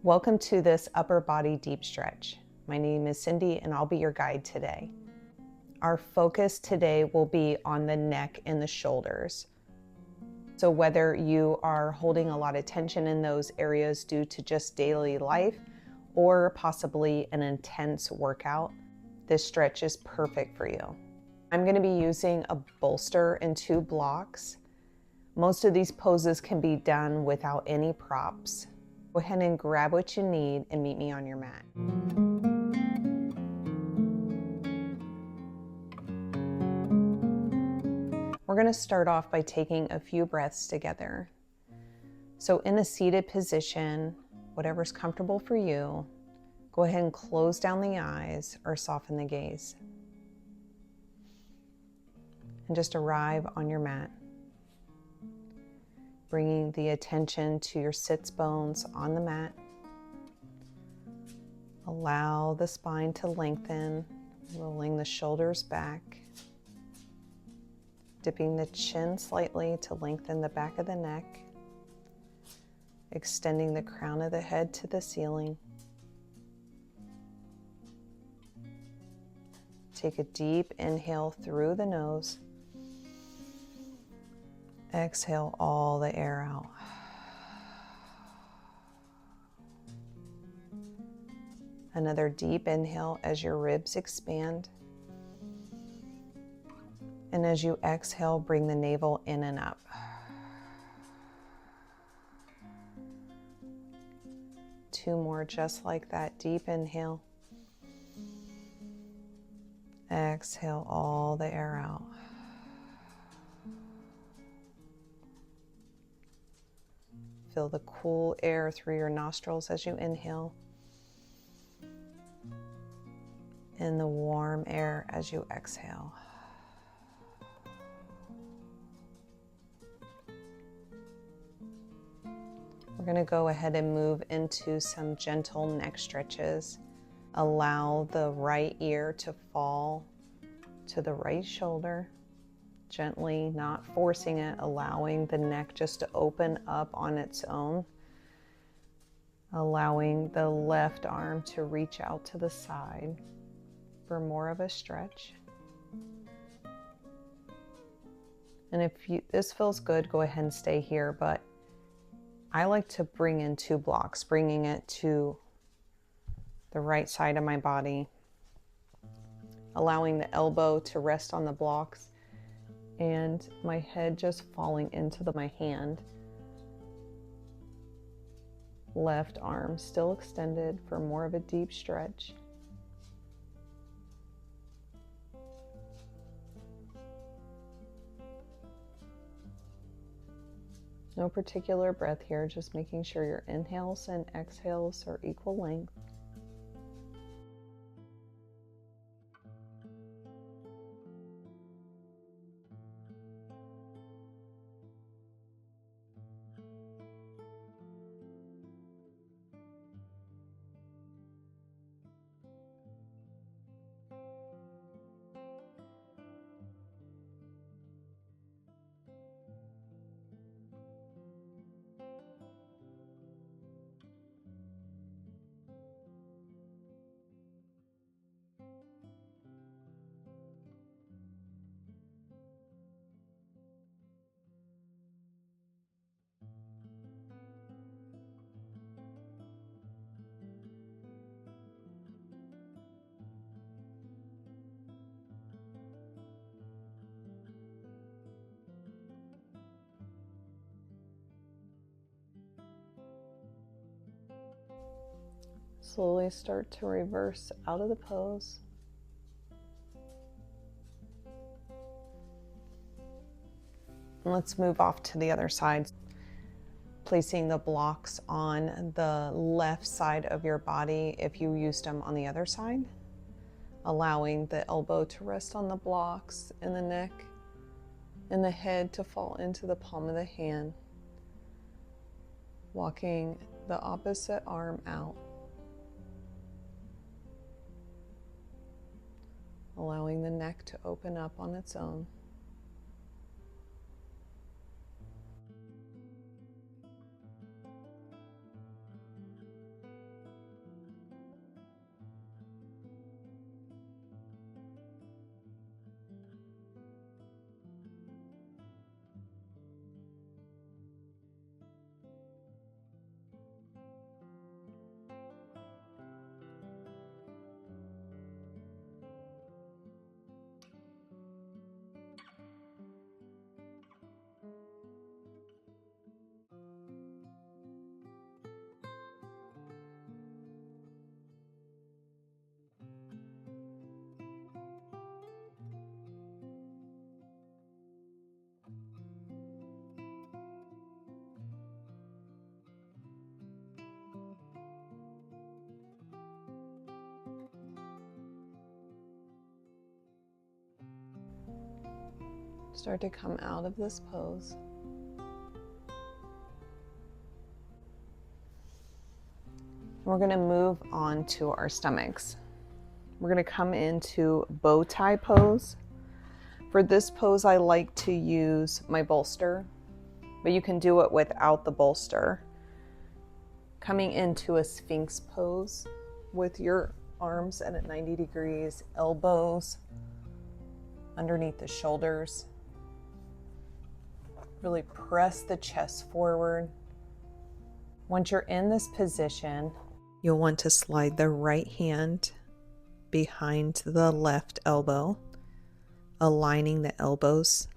Welcome to this upper body deep stretch. My name is Cindy and I'll be your guide today. Our focus today will be on the neck and the shoulders. So whether you are holding a lot of tension in those areas due to just daily life or possibly an intense workout, this stretch is perfect for you. I'm going to be using a bolster and 2 blocks. Most of these poses can be done without any props. Go ahead and grab what you need and meet me on your mat. We're going to start off by taking a few breaths together. So in a seated position, whatever's comfortable for you, go ahead and close down the eyes or soften the gaze. And just arrive on your mat, bringing the attention to your sits bones on the mat. Allow the spine to lengthen, rolling the shoulders back, dipping the chin slightly to lengthen the back of the neck, extending the crown of the head to the ceiling. Take a deep inhale through the nose. Exhale all the air out. Another deep inhale as your ribs expand. And as you exhale, bring the navel in and up. Two more just like that. Deep inhale. Exhale all the air out. Feel the cool air through your nostrils as you inhale, and the warm air as you exhale. We're going to go ahead and move into some gentle neck stretches. Allow the right ear to fall to the right shoulder. Gently, not forcing it, allowing the neck just to open up on its own. Allowing the left arm to reach out to the side for more of a stretch. And if this feels good, go ahead and stay here, but I like to bring in 2 blocks, bringing it to the right side of my body, allowing the elbow to rest on the blocks and my head just falling into my hand. Left arm still extended for more of a deep stretch. No particular breath here, just making sure your inhales and exhales are equal length. Slowly start to reverse out of the pose. And let's move off to the other side. Placing the blocks on the left side of your body if you used them on the other side. Allowing the elbow to rest on the blocks and the neck and the head to fall into the palm of the hand. Walking the opposite arm out. Allowing the neck to open up on its own. Start to come out of this pose. We're going to move on to our stomachs. We're going to come into bow tie pose. For this pose, I like to use my bolster, but you can do it without the bolster. Coming into a sphinx pose with your arms at 90 degrees, elbows underneath the shoulders. Really press the chest forward. Once you're in this position, you'll want to slide the right hand behind the left elbow, aligning the elbows.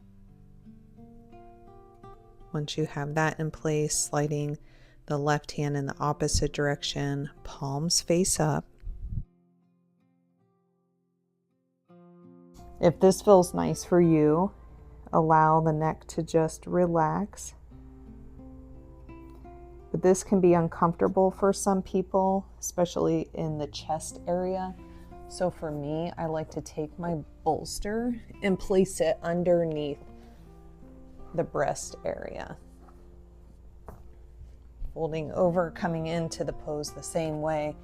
Once you have that in place, sliding the left hand in the opposite direction, palms face up. If this feels nice for you, allow the neck to just relax. But this can be uncomfortable for some people, especially in the chest area. So for me, I like to take my bolster and place it underneath the breast area. Folding over, coming into the pose the same way.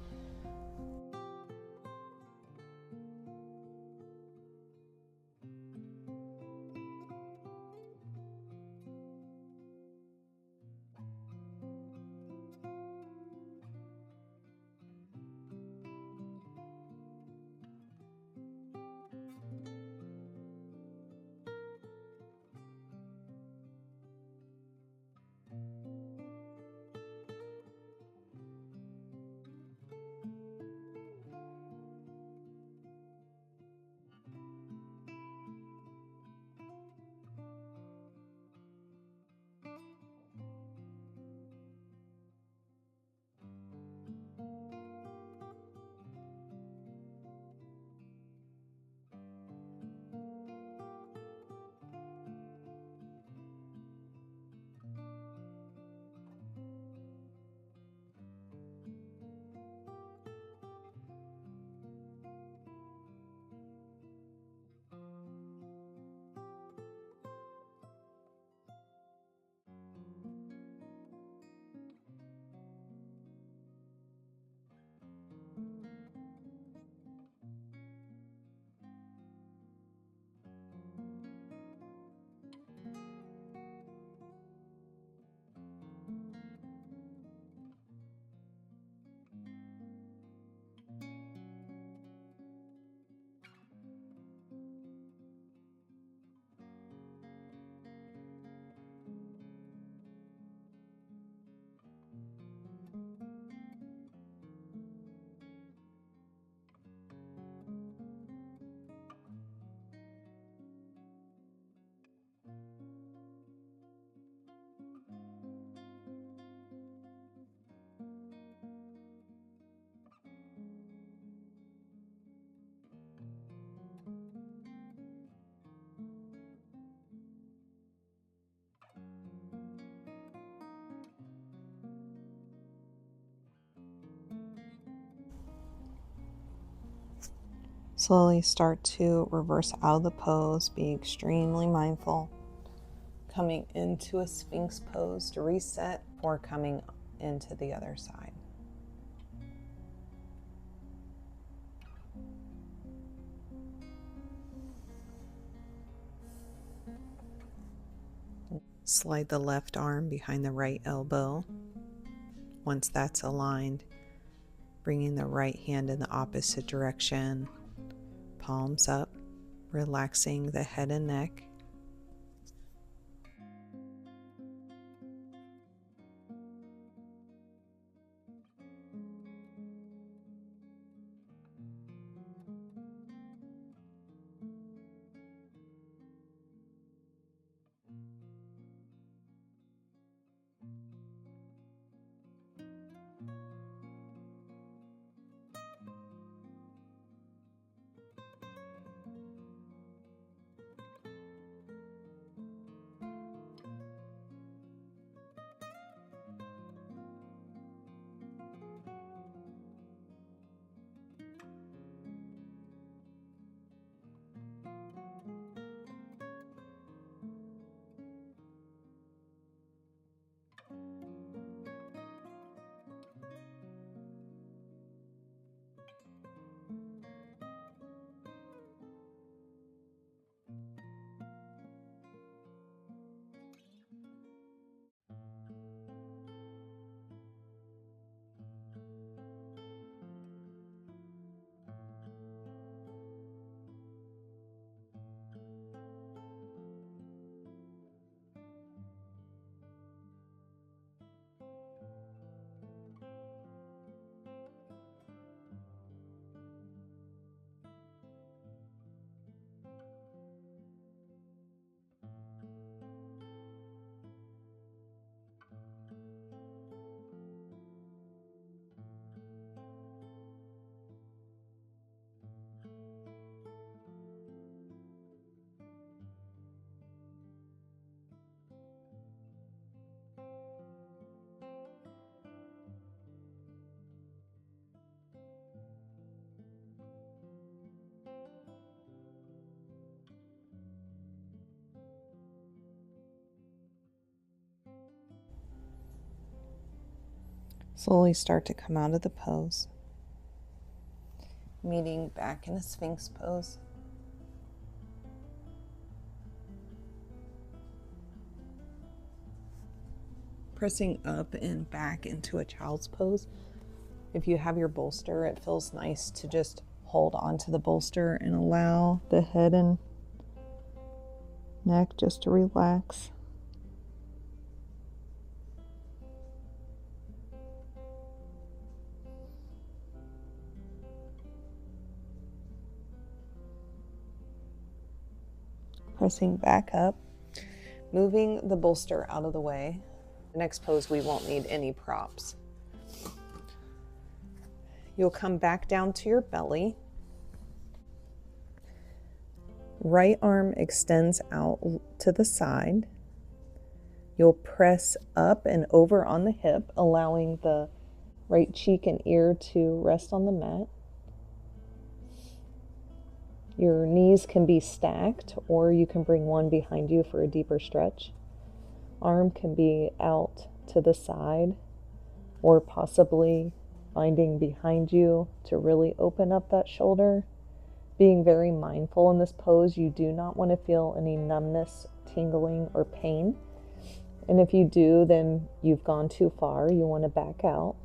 Slowly start to reverse out of the pose, be extremely mindful. Coming into a sphinx pose to reset or coming into the other side. Slide the left arm behind the right elbow. Once that's aligned, bringing the right hand in the opposite direction, palms up, relaxing the head and neck. Slowly start to come out of the pose, meeting back in a Sphinx pose. Pressing up and back into a child's pose. If you have your bolster, it feels nice to just hold onto the bolster and allow the head and neck just to relax. Pressing back up, moving the bolster out of the way. The next pose, we won't need any props. You'll come back down to your belly. Right arm extends out to the side. You'll press up and over on the hip, allowing the right cheek and ear to rest on the mat. Your knees can be stacked, or you can bring one behind you for a deeper stretch. Arm can be out to the side, or possibly finding behind you to really open up that shoulder. Being very mindful in this pose, you do not want to feel any numbness, tingling, or pain. And if you do, then you've gone too far. You want to back out.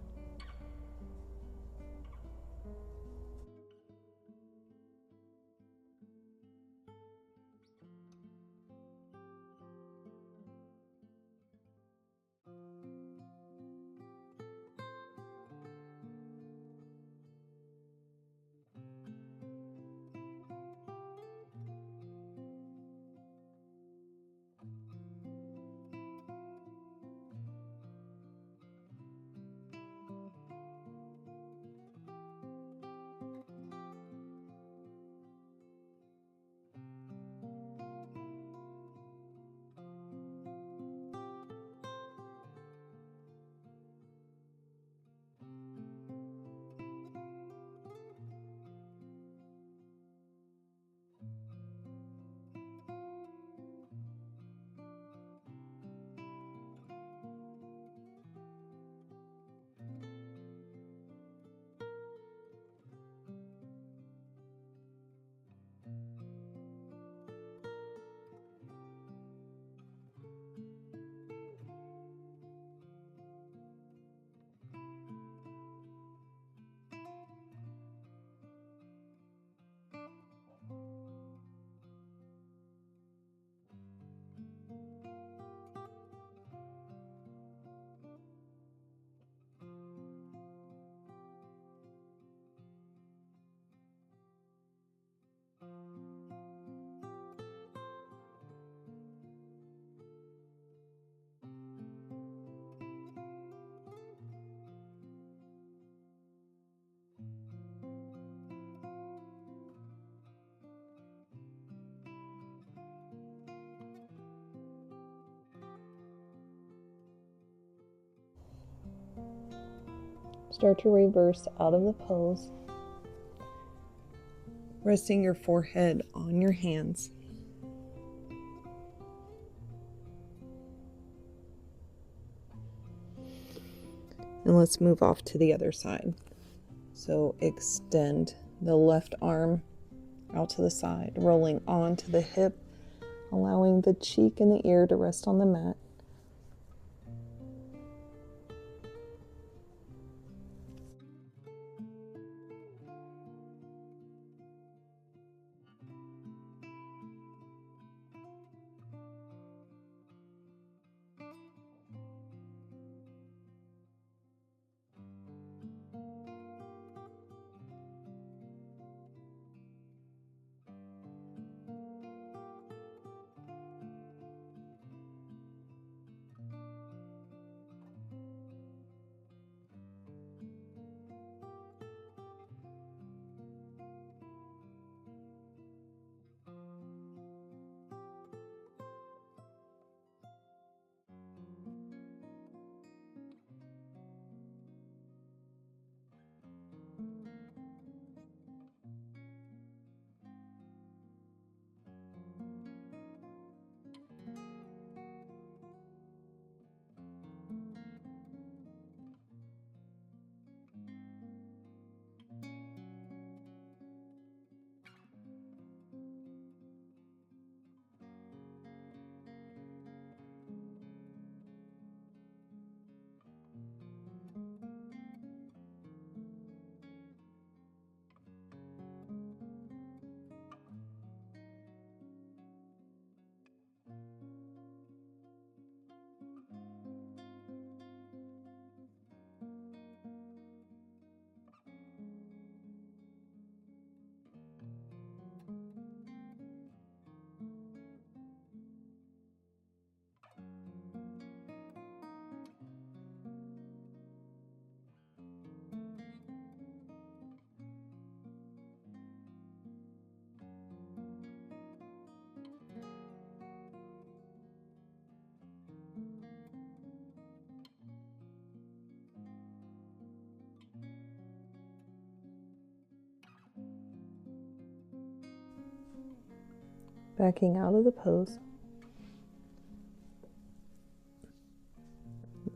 Start to reverse out of the pose, resting your forehead on your hands. And let's move off to the other side. So extend the left arm out to the side, rolling onto the hip, allowing the cheek and the ear to rest on the mat. Backing out of the pose.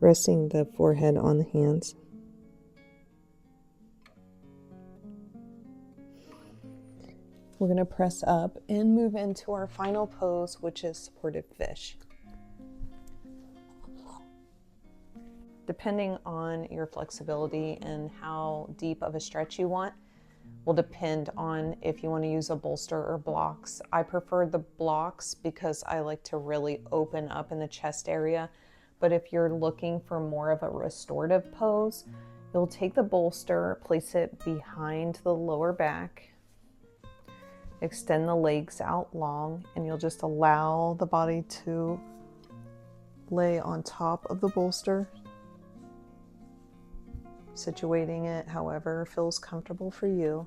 Resting the forehead on the hands. We're going to press up and move into our final pose, which is supported fish. Depending on your flexibility and how deep of a stretch you want, will depend on if you want to use a bolster or blocks. I prefer the blocks because I like to really open up in the chest area. But if you're looking for more of a restorative pose, you'll take the bolster, place it behind the lower back, extend the legs out long, and you'll just allow the body to lay on top of the bolster, situating it however feels comfortable for you.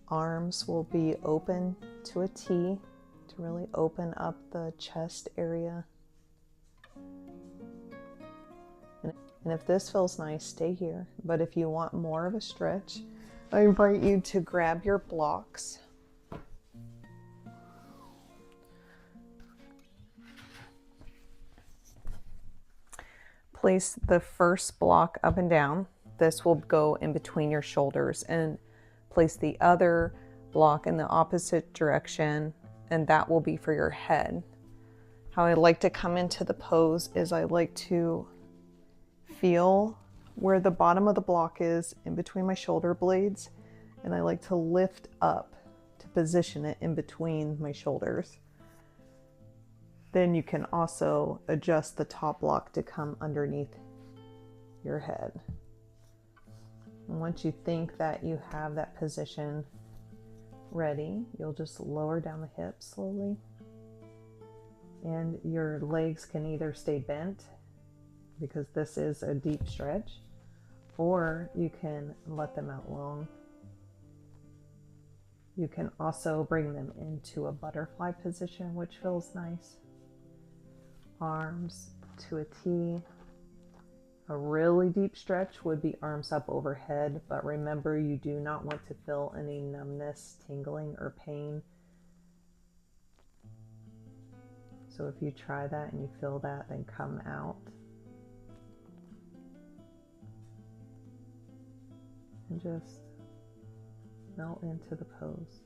Arms will be open to a T to really open up the chest area. And if this feels nice, stay here. But if you want more of a stretch, I invite you to grab your blocks. Place the first block up and down. This will go in between your shoulders, and place the other block in the opposite direction, and that will be for your head. How I like to come into the pose is I like to feel where the bottom of the block is in between my shoulder blades, and I like to lift up to position it in between my shoulders. Then you can also adjust the top block to come underneath your head. And once you think that you have that position ready, you'll just lower down the hips slowly. And your legs can either stay bent, because this is a deep stretch, or you can let them out long. You can also bring them into a butterfly position, which feels nice. Arms to a T. A really deep stretch would be arms up overhead, but remember, you do not want to feel any numbness, tingling, or pain. So if you try that and you feel that, then come out. And just melt into the pose.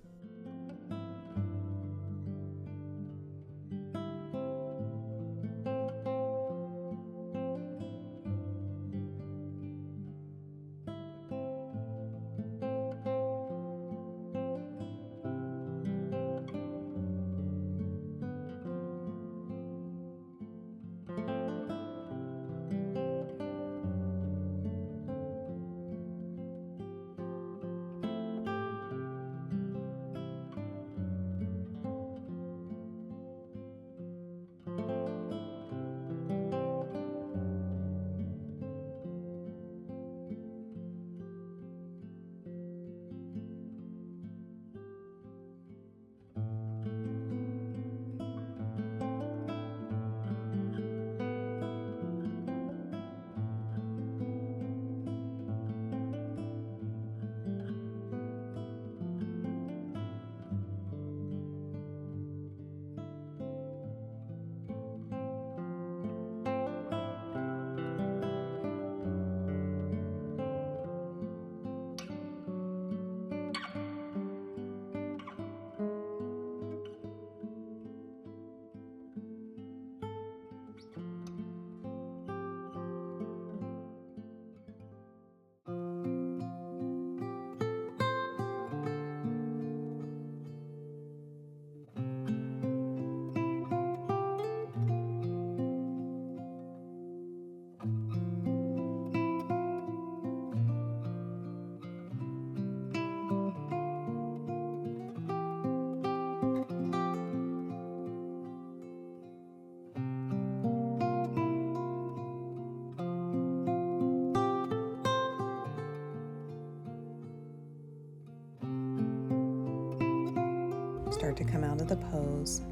Start to come out of the pose.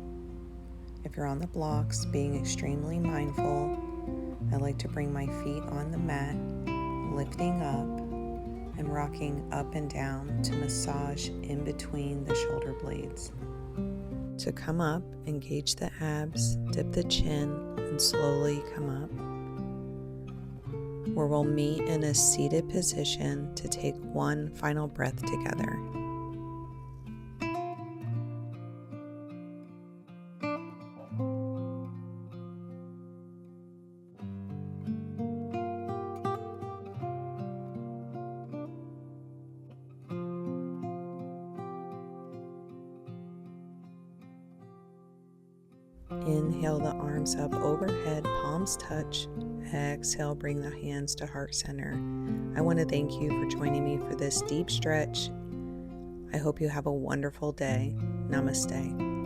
If you're on the blocks, being extremely mindful, I like to bring my feet on the mat, lifting up and rocking up and down to massage in between the shoulder blades. To come up, engage the abs, dip the chin, and slowly come up, where we'll meet in a seated position to take one final breath together. Inhale the arms up overhead, palms touch. Exhale, bring the hands to heart center. I want to thank you for joining me for this deep stretch. I hope you have a wonderful day. Namaste.